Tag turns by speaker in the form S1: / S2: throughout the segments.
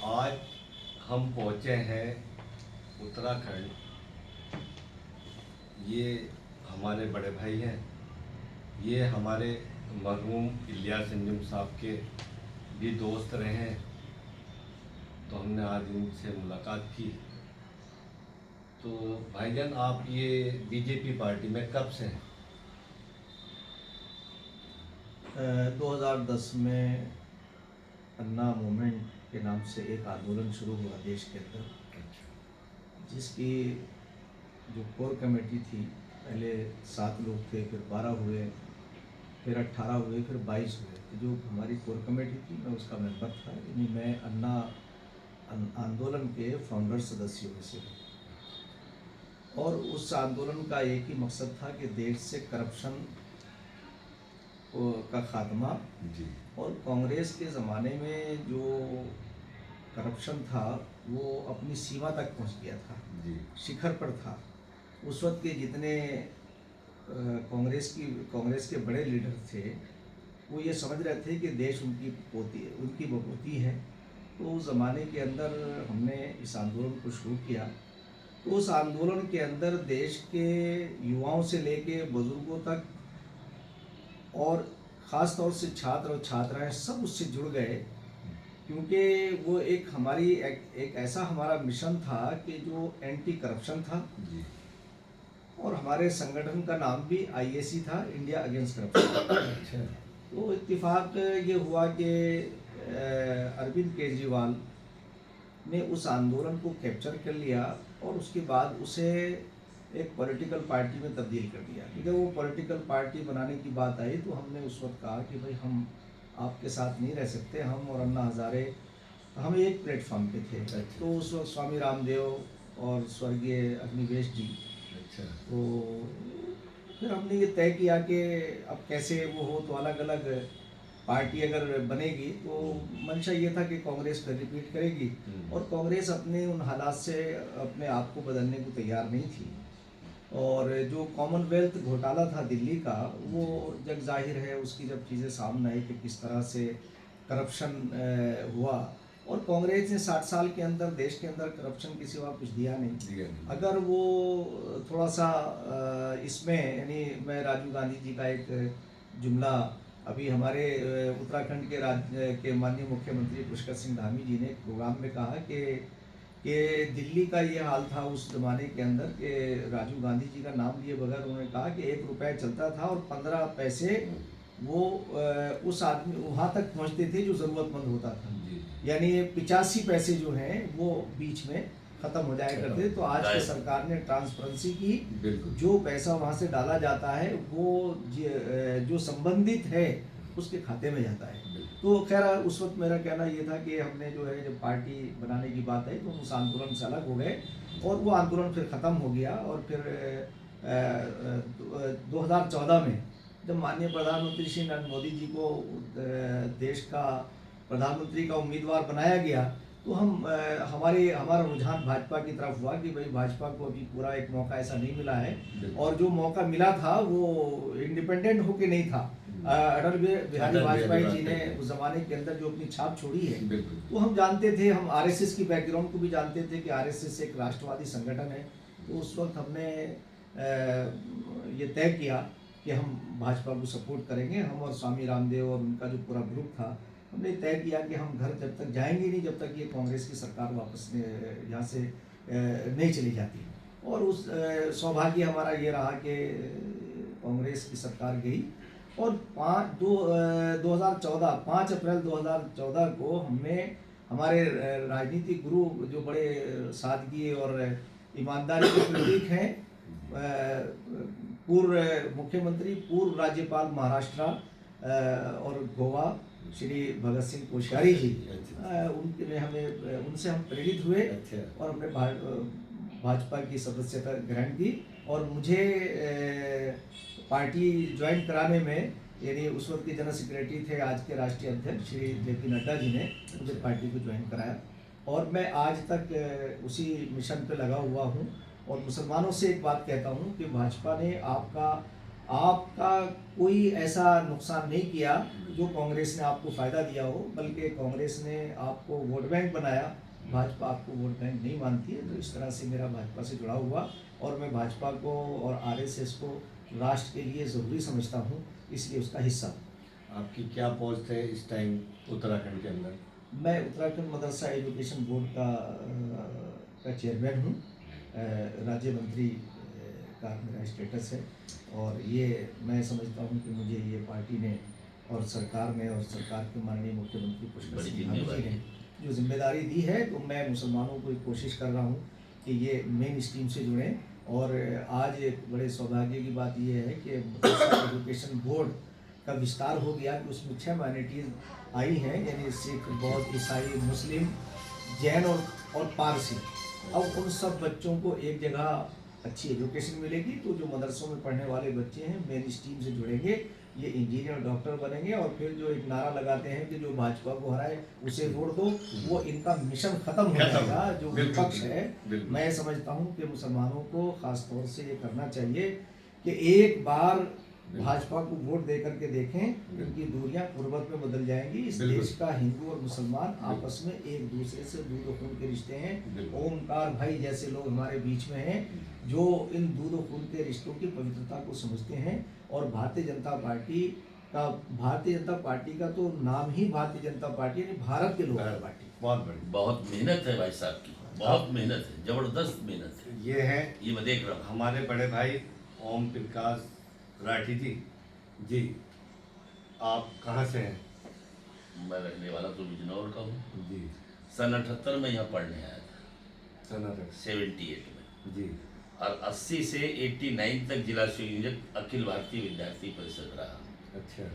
S1: आज हम पहुँचे हैं उत्तराखंड। ये हमारे बड़े भाई हैं। ये हमारे मरहूम इलियास अंजुम साहब के भी दोस्त रहे हैं, तो हमने आज इनसे मुलाकात की। तो भाईजान, आप ये बीजेपी पार्टी में कब से हैं?
S2: 2010 में अन्ना मूवमेंट के नाम से एक आंदोलन शुरू हुआ देश के अंदर, जिसकी जो कोर कमेटी थी, पहले 7 लोग थे, फिर 12 हुए, फिर 18 हुए, फिर 22 हुए। तो जो हमारी कोर कमेटी थी, मैं उसका मेंबर था, यानी मैं अन्ना आंदोलन के फाउंडर सदस्यों में से हूँ। और उस आंदोलन का एक ही मकसद था कि देश से करप्शन का खात्मा
S1: जी।
S2: और कांग्रेस के ज़माने में जो करप्शन था वो अपनी सीमा तक पहुंच गया था
S1: जी।
S2: शिखर पर था। उस वक्त के जितने कांग्रेस के बड़े लीडर थे, वो ये समझ रहे थे कि देश उनकी बपूती है। तो उस ज़माने के अंदर हमने इस आंदोलन को शुरू किया। तो उस आंदोलन के अंदर देश के युवाओं से लेके बुजुर्गों तक, और ख़ास तौर से छात्र और छात्राएं सब उससे जुड़ गए, क्योंकि वो एक ऐसा हमारा मिशन था कि जो एंटी करप्शन था।
S1: जी।
S2: और हमारे संगठन का नाम भी IAC था, इंडिया अगेंस्ट करप्शन।
S1: अच्छा।
S2: तो इत्तेफाक ये हुआ कि अरविंद केजरीवाल ने उस आंदोलन को कैप्चर कर लिया और उसके बाद उसे एक पॉलिटिकल पार्टी में तब्दील कर दिया। क्योंकि वो पॉलिटिकल पार्टी बनाने की बात आई तो हमने उस वक्त कहा कि भाई हम आपके साथ नहीं रह सकते। हम और अन्ना हज़ारे हम एक प्लेटफॉर्म पे थे। तो उस वक्त स्वामी रामदेव और स्वर्गीय अग्निवेश जी।
S1: अच्छा।
S2: तो फिर हमने ये तय किया कि अब कैसे वो हो, तो अलग अलग पार्टी अगर बनेगी तो मंशा ये था कि कांग्रेस फिर रिपीट करेगी, और कांग्रेस अपने उन हालात से अपने आप को बदलने को तैयार नहीं थी। और जो कॉमनवेल्थ घोटाला था दिल्ली का, वो जग जाहिर है, उसकी जब चीज़ें सामने आई कि किस तरह से करप्शन हुआ, और कांग्रेस ने 60 साल के अंदर देश के अंदर करप्शन के सिवा कुछ दिया नहीं। अगर वो थोड़ा सा इसमें, यानी मैं राजीव गांधी जी का एक जुमला, अभी हमारे उत्तराखंड के राज्य के माननीय मुख्यमंत्री पुष्कर सिंह धामी जी ने एक प्रोग्राम में कहा कि दिल्ली का ये हाल था उस ज़माने के अंदर कि राजीव गांधी जी का नाम लिए बगैर उन्होंने कहा कि 1 रुपया चलता था और 15 पैसे वो उस आदमी वहाँ तक पहुँचते थे जो ज़रूरतमंद होता था। यानी 85 पैसे जो हैं वो बीच में ख़त्म हो जाया करते। तो आज की सरकार ने ट्रांसपेरेंसी की, जो पैसा वहाँ से डाला जाता है वो जो संबंधित है उसके खाते में जाता है। तो खैर उस वक्त मेरा कहना ये था कि हमने जो है, जब पार्टी बनाने की बात आई तो उस आंदोलन से अलग हो गए, और वो आंदोलन फिर ख़त्म हो गया। और फिर 2014 में जब माननीय प्रधानमंत्री श्री नरेंद्र मोदी जी को देश का प्रधानमंत्री का उम्मीदवार बनाया गया, तो हमारा रुझान भाजपा की तरफ हुआ कि भाई भाजपा को अभी पूरा एक मौका ऐसा नहीं मिला है, और जो मौका मिला था वो इंडिपेंडेंट होके नहीं था। अटल बिहारी वाजपेयी जी ने उस जमाने के अंदर जो अपनी छाप छोड़ी है, तो हम जानते थे, हम RSS की बैकग्राउंड को भी जानते थे कि RSS एक राष्ट्रवादी संगठन है। तो उस वक्त हमने ये तय किया कि हम भाजपा को सपोर्ट करेंगे। हम और स्वामी रामदेव और उनका जो पूरा ग्रुप था, हमने तय किया कि हम घर जब तक जाएंगे नहीं जब तक ये कांग्रेस की सरकार वापस यहाँ से नहीं चली जाती। और उस सौभाग्य हमारा ये रहा कि कांग्रेस की सरकार गई, और 5 अप्रैल 2014 को हमने हमारे राजनीतिक गुरु, जो बड़े सादगी और ईमानदारी के प्रतीक हैं, पूर्व मुख्यमंत्री, पूर्व राज्यपाल महाराष्ट्र और गोवा श्री भगत सिंह कोश्यारी जी, उनसे हम प्रेरित हुए। और हमने भाजपा की सदस्यता ग्रहण की, और मुझे पार्टी ज्वाइन कराने में, यानी उस वक्त के जनरल सेक्रेटरी थे आज के राष्ट्रीय अध्यक्ष श्री JP नड्डा जी ने मुझे पार्टी को ज्वाइन कराया, और मैं आज तक उसी मिशन पे लगा हुआ हूँ। और मुसलमानों से एक बात कहता हूँ कि भाजपा ने आपका आपका कोई ऐसा नुकसान नहीं किया जो कांग्रेस ने आपको फ़ायदा दिया हो, बल्कि कांग्रेस ने आपको वोट बैंक बनाया, भाजपा आपको वोट बैंक नहीं मानती है। तो इस तरह से मेरा भाजपा से जुड़ा हुआ, और मैं भाजपा को और आरएसएस को राष्ट्र के लिए ज़रूरी समझता हूँ, इसलिए उसका हिस्सा हूँ।
S1: आपकी क्या पोस्ट है इस टाइम उत्तराखंड के अंदर?
S2: मैं उत्तराखंड मदरसा एजुकेशन बोर्ड का चेयरमैन हूँ। राज्य मंत्री का मेरा स्टेटस है, और ये मैं समझता हूँ कि मुझे ये पार्टी ने और सरकार ने और सरकार के माननीय मुख्यमंत्री पुष्कर
S3: बड़ी
S2: सिंह धामी जी
S3: जिम्मेदारी
S2: ने जो जिम्मेदारी दी है, तो मैं मुसलमानों को एक कोशिश कर रहा हूँ कि ये मेन स्ट्रीम से जुड़ें। और आज एक बड़े सौभाग्य की बात ये है कि मदरसा एजुकेशन बोर्ड का विस्तार हो गया कि उसमें 6 माइनॉरिटीज़ आई हैं, यानी सिख, बौद्ध, ईसाई, मुस्लिम, जैन और पारसी। अब उन सब बच्चों को एक जगह अच्छी एजुकेशन मिलेगी, तो जो मदरसों में पढ़ने वाले बच्चे हैं मेन स्ट्रीम से जुड़ेंगे, ये इंजीनियर डॉक्टर बनेंगे। और फिर जो एक नारा लगाते हैं कि जो भाजपा को हराए उसे वोट दो, वो इनका मिशन खत्म हो जाएगा। जो विपक्ष है, मैं समझता हूँ कि मुसलमानों को खास तौर से ये करना चाहिए कि एक बार भाजपा को वोट दे करके देखें, इनकी दूरियां गुर्बत में बदल जाएंगी। इस देश का हिंदू और मुसलमान आपस में एक दूसरे से दूध और खून के रिश्ते हैं। ओमकार भाई जैसे लोग हमारे बीच में हैं, जो इन दूध और खून के रिश्तों की पवित्रता को समझते हैं। और भारतीय जनता पार्टी का तो नाम ही भारतीय जनता पार्टी, यानी भारत के लोगों की पार्टी।
S1: बहुत बड़ी
S3: बहुत मेहनत है भाई साहब की, बहुत मेहनत है, जबरदस्त मेहनत है।
S1: ये है
S3: ये मैं देख रहा हूँ।
S1: हमारे बड़े भाई ओम प्रकाश राठी जी, आप कहाँ से हैं?
S3: मैं रहने वाला तो बिजनौर का हूँ।
S1: जी।
S3: सन 78 में यहाँ पढ़ने आया था,
S1: सनातन
S3: 78 में,
S1: जी।
S3: और 80 से 89 तक जिला संयोजक अखिल भारतीय विद्यार्थी परिषद रहा।
S1: अच्छा।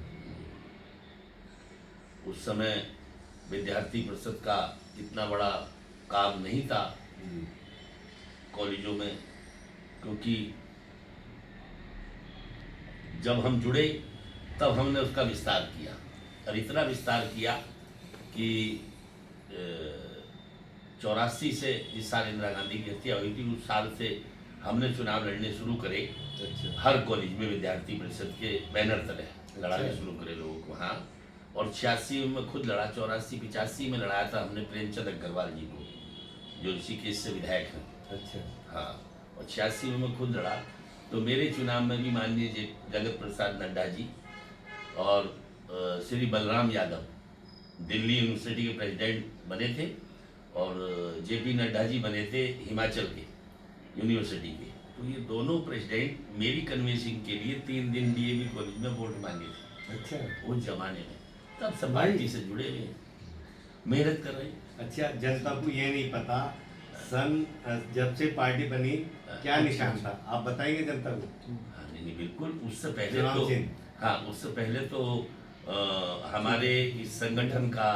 S3: उस समय विद्यार्थी परिषद का इतना बड़ा काम नहीं था
S1: जी।
S3: कॉलेजों में, क्योंकि जब हम जुड़े तब हमने उसका विस्तार किया, और इतना विस्तार किया कि 84 से जिस साल इंदिरा गांधी की हत्या हुई थी, उस साल से हमने चुनाव लड़ने शुरू करे।
S1: अच्छा।
S3: हर कॉलेज में विद्यार्थी परिषद के बैनर तले लड़ाने
S1: अच्छा।
S3: शुरू करे लोगों को। हाँ, और 86 में खुद लड़ा, 84-85 में लड़ाया था हमने प्रेमचंद अग्रवाल जी को, जो ऋषिकेश से विधायक हैं।
S1: अच्छा।
S3: हाँ, और 86 में मैं खुद लड़ा। तो मेरे चुनाव में भी माननीय जगत प्रसाद नड्डा जी और श्री बलराम यादव दिल्ली यूनिवर्सिटी के प्रेसिडेंट बने थे, और जेपी नड्डा जी बने थे हिमाचल के यूनिवर्सिटी के। तो ये दोनों प्रेसिडेंट मेरी कन्वेंसिंग के लिए 3 दिन डीएवी कॉलेज में वोट मांगे थे।
S1: अच्छा।
S3: उस जमाने में तब सब पार्टी से जुड़े हुए हैं, मेहनत कर रहे हैं।
S1: अच्छा, जनता को ये नहीं पता सन जब से पार्टी बनी क्या निशान था, आप बताएंगे जनता को?
S3: हाँ, नहीं बिल्कुल। उससे पहले
S1: चुनाव
S3: तो
S1: चिन्ह।
S3: हाँ, उससे पहले तो हमारे इस संगठन का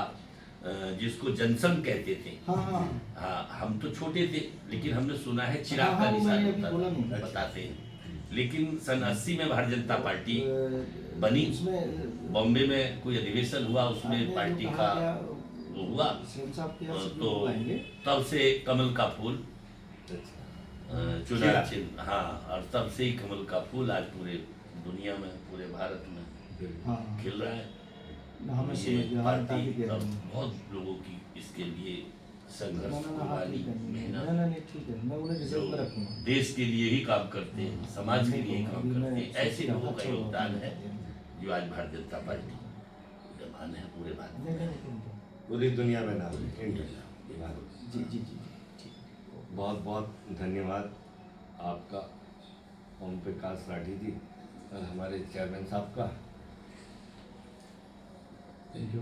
S3: जिसको जनसंघ कहते थे, हाँ, हम तो छोटे थे, लेकिन हमने सुना है चिराग का निशान होता था, बताते हैं। लेकिन सन 80 में भारतीय जनता पार्टी बनी, बॉम्बे में कोई अधिवेशन हुआ, उसमें पार्टी का वो हुआ, तो तब से कमल का फूल चुनाव चिन्ह। हाँ, और तब से ही कमल का फूल आज पूरे दुनिया में, पूरे भारत में खिल रहा है। ये पार्टी अब बहुत लोगों की इसके लिए संघर्ष, कुर्बानी, मेहनत, जो देश के लिए ही काम करते हैं, समाज के लिए ही काम करते हैं, ऐसे लोगों का योगदान है जो आज भारतीय जनता पार्टी विद्यमान है पूरे भारत में,
S1: पूरी दुनिया में नाम है।
S2: जी।
S1: बहुत बहुत धन्यवाद आपका ओम प्रकाश राठी जी और हमारे चेयरमैन साहब का।
S2: Thank you.